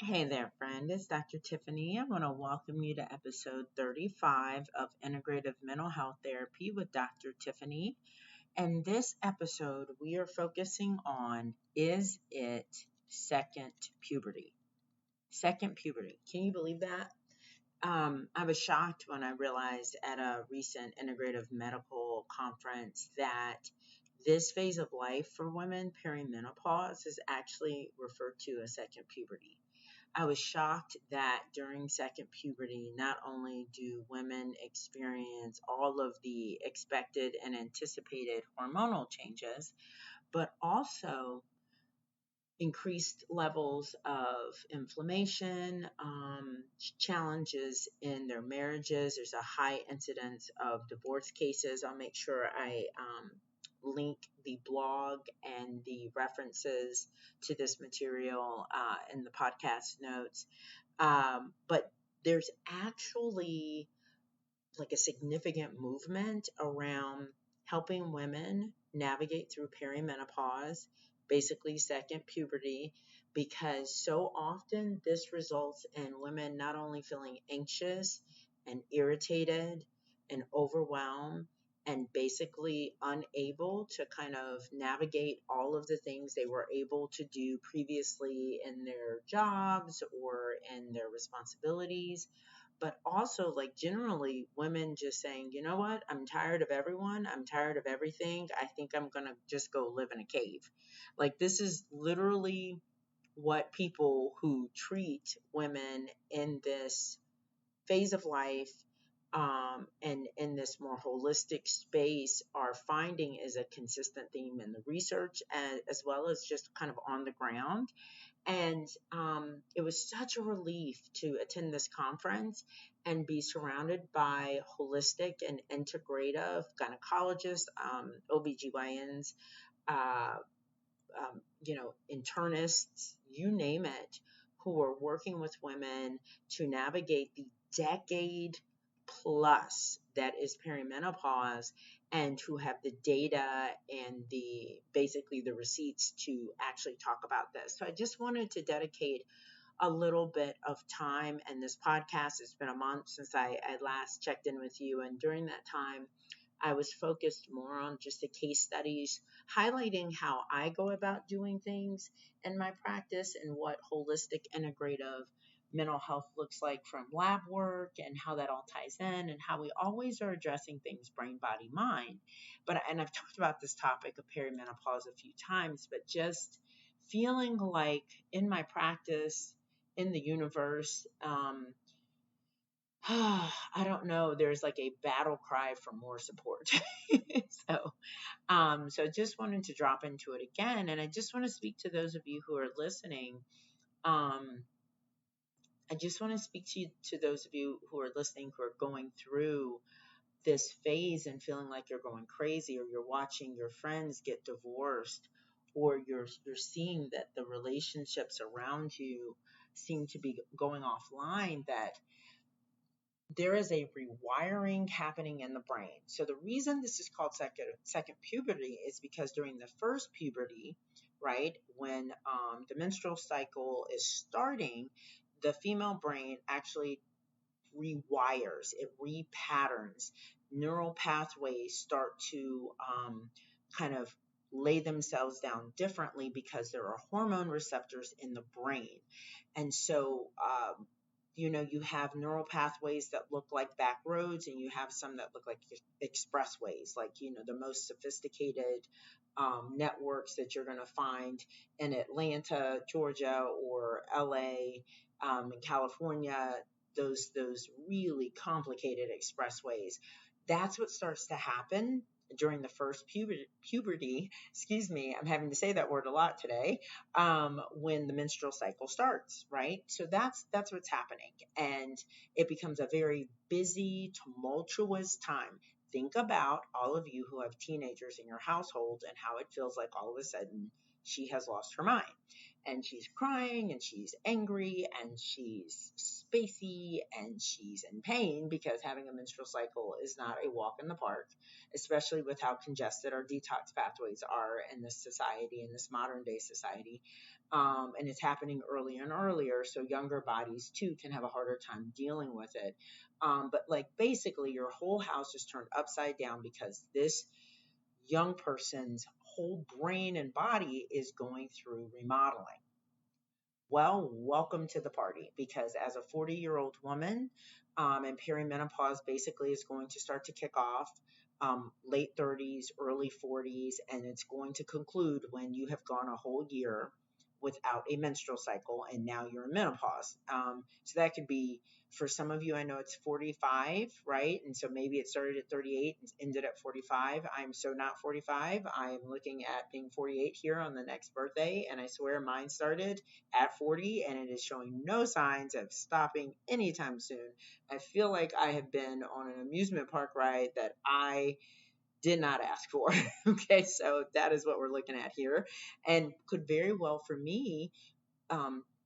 Hey there, friend. It's Dr. Tiffany. I want to welcome you to episode 35 of Integrative Mental Health Therapy with Dr. Tiffany. And this episode, we are focusing on, is it second puberty? Second puberty. Can you believe that? I was shocked when I realized at a recent integrative medical conference that this phase of life for women, perimenopause, is actually referred to as second puberty. I was shocked that during second puberty, not only do women experience all of the expected and anticipated hormonal changes, but also increased levels of inflammation, challenges in their marriages. There's a high incidence of divorce cases. I'll make sure I link the blog and the references to this material in the podcast notes. But there's actually like a significant movement around helping women navigate through perimenopause, basically second puberty, because so often this results in women not only feeling anxious and irritated and overwhelmed and basically unable to kind of navigate all of the things they were able to do previously in their jobs or in their responsibilities, but also like generally women just saying, you know what, I'm tired of everyone, I'm tired of everything, I think I'm gonna just go live in a cave. Like this is literally what people who treat women in this phase of life, and in this more holistic space are finding is a consistent theme in the research, as well as just kind of on the ground. And it was such a relief to attend this conference and be surrounded by holistic and integrative gynecologists, OBGYNs, uh, internists, you name it, who are working with women to navigate the decade plus that is perimenopause, and who have the data and the basically the receipts to actually talk about this. So I just wanted to dedicate a little bit of time and this podcast. It's been a month since I last checked in with you, and during that time I was focused more on just the case studies, highlighting how I go about doing things in my practice and what holistic integrative mental health looks like from lab work, and how that all ties in, and how we always are addressing things brain, body, mind. And I've talked about this topic of perimenopause a few times, but just feeling like in my practice, in the universe, I don't know, there's like a battle cry for more support. So I just wanted to drop into it again. And I just want to speak to those of you who are listening. Um, I just want to speak to those of you who are listening, who are going through this phase and feeling like you're going crazy, or you're watching your friends get divorced, or you're seeing that the relationships around you seem to be going offline, that there is a rewiring happening in the brain. So the reason this is called second puberty is because during the first puberty, right, when the menstrual cycle is starting, the female brain actually rewires, it repatterns. Neural pathways start to kind of lay themselves down differently because there are hormone receptors in the brain. And so, you have neural pathways that look like back roads, and you have some that look like expressways, like, the most sophisticated networks that you're going to find in Atlanta, Georgia, or LA, in California, those really complicated expressways. That's what starts to happen during the first puberty. Excuse me, I'm having to say that word a lot today. When the menstrual cycle starts, right? So that's what's happening, and it becomes a very busy, tumultuous time. Think about all of you who have teenagers in your household and how it feels like all of a sudden she has lost her mind, and she's crying, and she's angry, and she's spacey, and she's in pain, because having a menstrual cycle is not a walk in the park, especially with how congested our detox pathways are in this society, in this modern day society. And it's happening earlier and earlier. So younger bodies too can have a harder time dealing with it. But like basically your whole house is turned upside down because this young person's whole brain and body is going through remodeling. Well, welcome to the party, because as a 40-year-old woman, and perimenopause basically is going to start to kick off late 30s, early 40s, and it's going to conclude when you have gone a whole year without a menstrual cycle and now you're in menopause. So that could be, for some of you, I know it's 45, right? And so maybe it started at 38 and ended at 45. I'm so not 45. I'm looking at being 48 here on the next birthday, and I swear mine started at 40 and it is showing no signs of stopping anytime soon. I feel like I have been on an amusement park ride that I did not ask for. Okay, so that is what we're looking at here, and could very well for me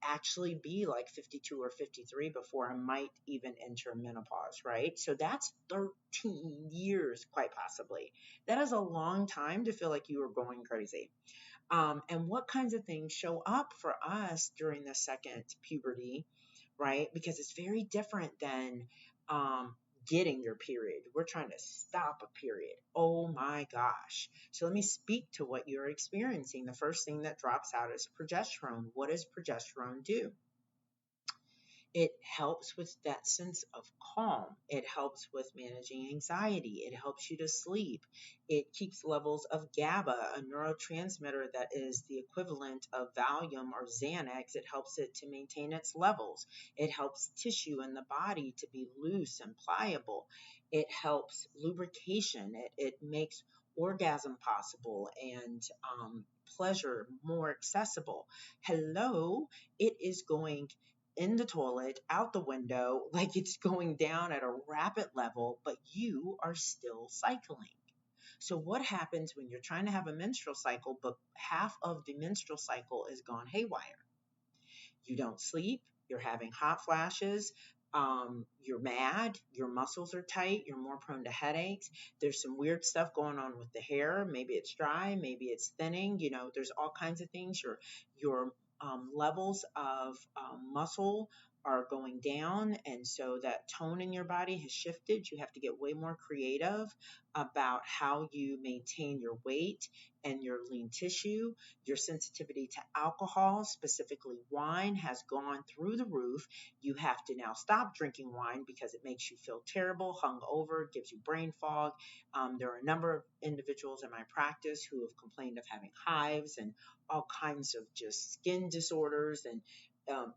actually be like 52 or 53 before I might even enter menopause, right? So that's 13 years, quite possibly. That is a long time to feel like you are going crazy. And what kinds of things show up for us during the second puberty, right? Because it's very different than um, getting your period. We're trying to stop a period. Oh my gosh. So let me speak to what you're experiencing. The first thing that drops out is progesterone. What does progesterone do? It helps with that sense of calm. It helps with managing anxiety. It helps you to sleep. It keeps levels of GABA, a neurotransmitter that is the equivalent of Valium or Xanax. It helps it to maintain its levels. It helps tissue in the body to be loose and pliable. It helps lubrication. It makes orgasm possible and pleasure more accessible. Hello, it is going in the toilet, out the window, like it's going down at a rapid level, but you are still cycling. So, what happens when you're trying to have a menstrual cycle, but half of the menstrual cycle is gone haywire? You don't sleep, you're having hot flashes, you're mad, your muscles are tight, you're more prone to headaches. There's some weird stuff going on with the hair. Maybe it's dry, maybe it's thinning. There's all kinds of things. Your levels of muscle are going down, and so that tone in your body has shifted. You have to get way more creative about how you maintain your weight and your lean tissue. Your sensitivity to alcohol, specifically wine, has gone through the roof. You have to now stop drinking wine because it makes you feel terrible, hungover, gives you brain fog. There are a number of individuals in my practice who have complained of having hives and all kinds of just skin disorders, and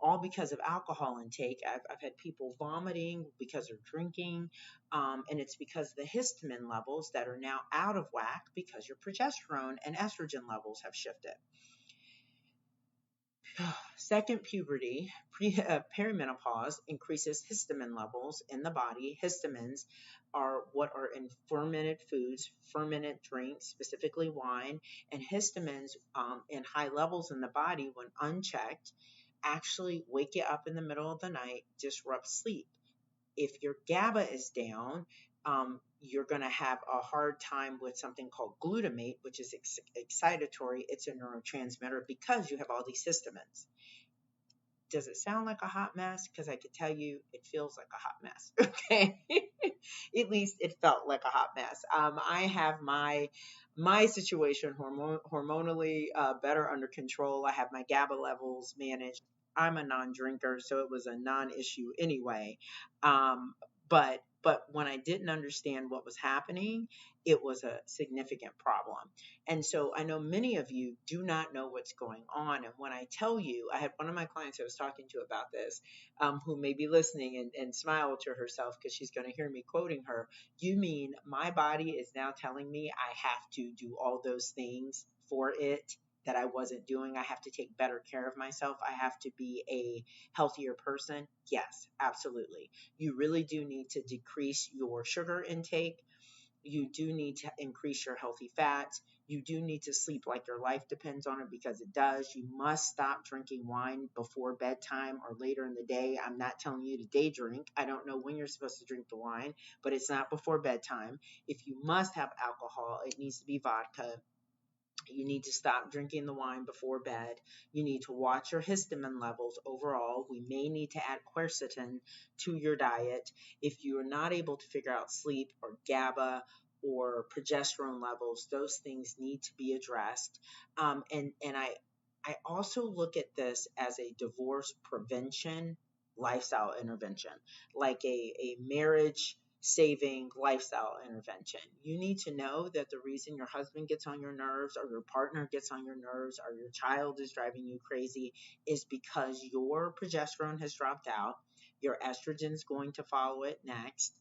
all because of alcohol intake. I've had people vomiting because of drinking, and it's because the histamine levels that are now out of whack because your progesterone and estrogen levels have shifted. Second puberty, perimenopause increases histamine levels in the body. Histamines are what are in fermented foods, fermented drinks, specifically wine, and histamines in high levels in the body, when unchecked, actually wake you up in the middle of the night, disrupt sleep. If your GABA is down, you're going to have a hard time with something called glutamate, which is excitatory. It's a neurotransmitter because you have all these histamines. Does it sound like a hot mess? Because I could tell you it feels like a hot mess. Okay. At least it felt like a hot mess. I have my situation hormonally better under control. I have my GABA levels managed. I'm a non-drinker, so it was a non-issue anyway. But when I didn't understand what was happening, it was a significant problem. And so I know many of you do not know what's going on. And when I tell you, I had one of my clients I was talking to about this, who may be listening and smile to herself because she's going to hear me quoting her. You mean my body is now telling me I have to do all those things for it that I wasn't doing? I have to take better care of myself. I have to be a healthier person. Yes, absolutely. You really do need to decrease your sugar intake. You do need to increase your healthy fats. You do need to sleep like your life depends on it, because it does. You must stop drinking wine before bedtime or later in the day. I'm not telling you to day drink. I don't know when you're supposed to drink the wine, but it's not before bedtime. If you must have alcohol, it needs to be vodka. You need to stop drinking the wine before bed. You need to watch your histamine levels overall. We may need to add quercetin to your diet. If you are not able to figure out sleep or GABA or progesterone levels, those things need to be addressed. And I also look at this as a divorce prevention lifestyle intervention, like a marriage saving lifestyle intervention. You need to know that the reason your husband gets on your nerves or your partner gets on your nerves or your child is driving you crazy is because your progesterone has dropped out, your estrogen is going to follow it next,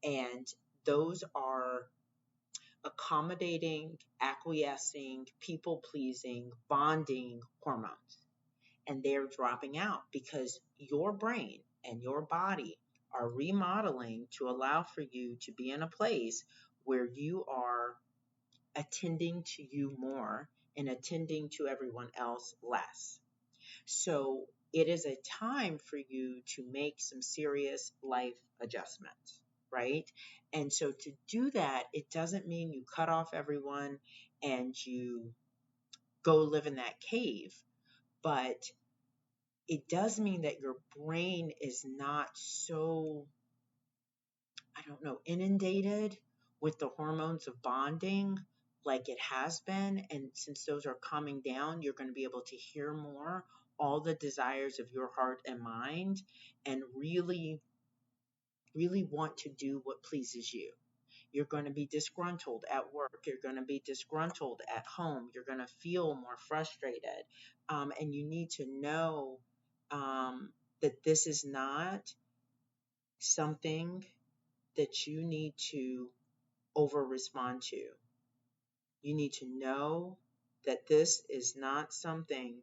and those are accommodating, acquiescing, people pleasing, bonding hormones, and they're dropping out because your brain and your body are remodeling to allow for you to be in a place where you are attending to you more and attending to everyone else less. So it is a time for you to make some serious life adjustments, right? And so to do that, it doesn't mean you cut off everyone and you go live in that cave, but it does mean that your brain is not so, I don't know, inundated with the hormones of bonding like it has been. And since those are calming down, you're going to be able to hear more all the desires of your heart and mind and really, really want to do what pleases you. You're going to be disgruntled at work. You're going to be disgruntled at home. You're going to feel more frustrated. And you need to know that this is not something that you need to over respond to. You need to know that this is not something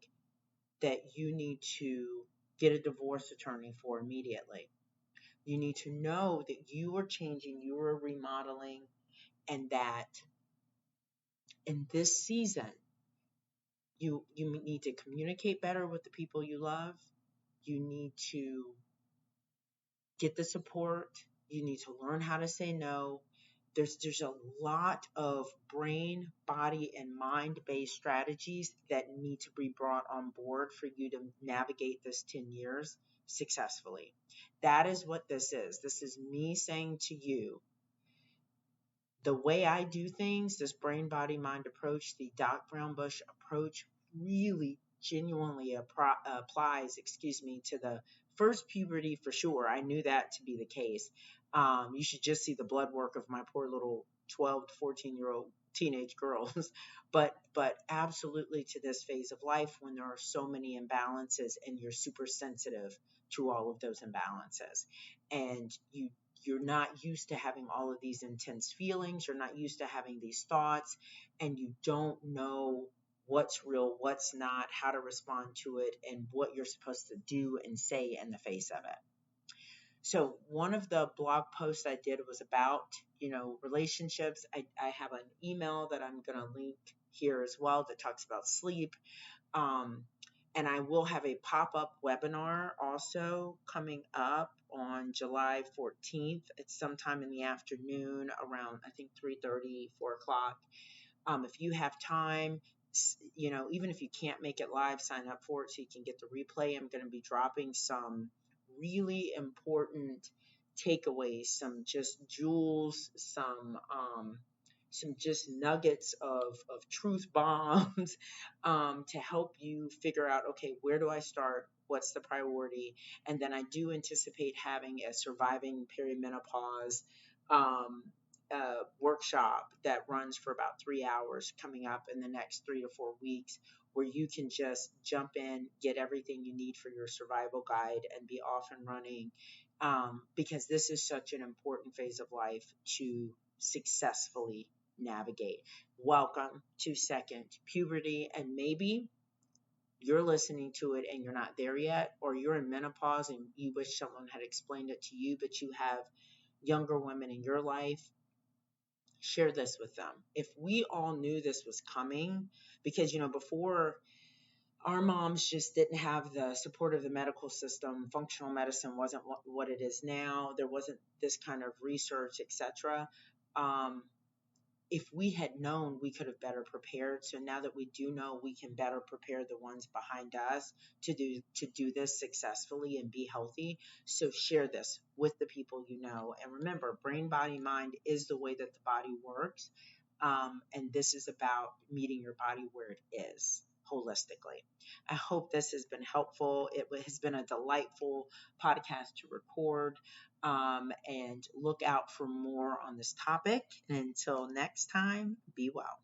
that you need to get a divorce attorney for immediately. You need to know that you are changing, you are remodeling, and that in this season, you need to communicate better with the people you love. You need to get the support. You need to learn how to say no. There's a lot of brain, body, and mind-based strategies that need to be brought on board for you to navigate this 10 years successfully. That is what this is. This is me saying to you, the way I do things, this brain, body, mind approach, the Doc Brown Bush approach, really genuinely applies, to the first puberty for sure. I knew that to be the case. You should just see the blood work of my poor little 12 to 14-year-old teenage girls, but absolutely to this phase of life when there are so many imbalances and you're super sensitive to all of those imbalances, and you're not used to having all of these intense feelings. You're not used to having these thoughts, and you don't know what's real, what's not, how to respond to it, and what you're supposed to do and say in the face of it. So one of the blog posts I did was about, relationships. I have an email that I'm going to link here as well that talks about sleep. And I will have a pop-up webinar also coming up on July 14th. It's sometime in the afternoon around, I think, 3:30, 4 o'clock. If you have time, even if you can't make it live, sign up for it so you can get the replay. I'm going to be dropping some really important takeaways, some just jewels, some just nuggets of truth bombs to help you figure out, okay, where do I start? What's the priority? And then I do anticipate having a surviving perimenopause workshop that runs for about 3 hours coming up in the next 3 to 4 weeks, where you can just jump in, get everything you need for your survival guide, and be off and running, because this is such an important phase of life to successfully navigate. Welcome to Second Puberty, and maybe you're listening to it and you're not there yet, or you're in menopause and you wish someone had explained it to you, but you have younger women in your life. Share this with them. If we all knew this was coming, because before, our moms just didn't have the support of the medical system. Functional medicine wasn't what it is now. There wasn't this kind of research, etc. if we had known, we could have better prepared. So now that we do know, we can better prepare the ones behind us to do this successfully and be healthy. So share this with the people you know. And remember, brain, body, mind is the way that the body works. And this is about meeting your body where it is holistically. I hope this has been helpful. It has been a delightful podcast to record. And look out for more on this topic. And until next time, be well.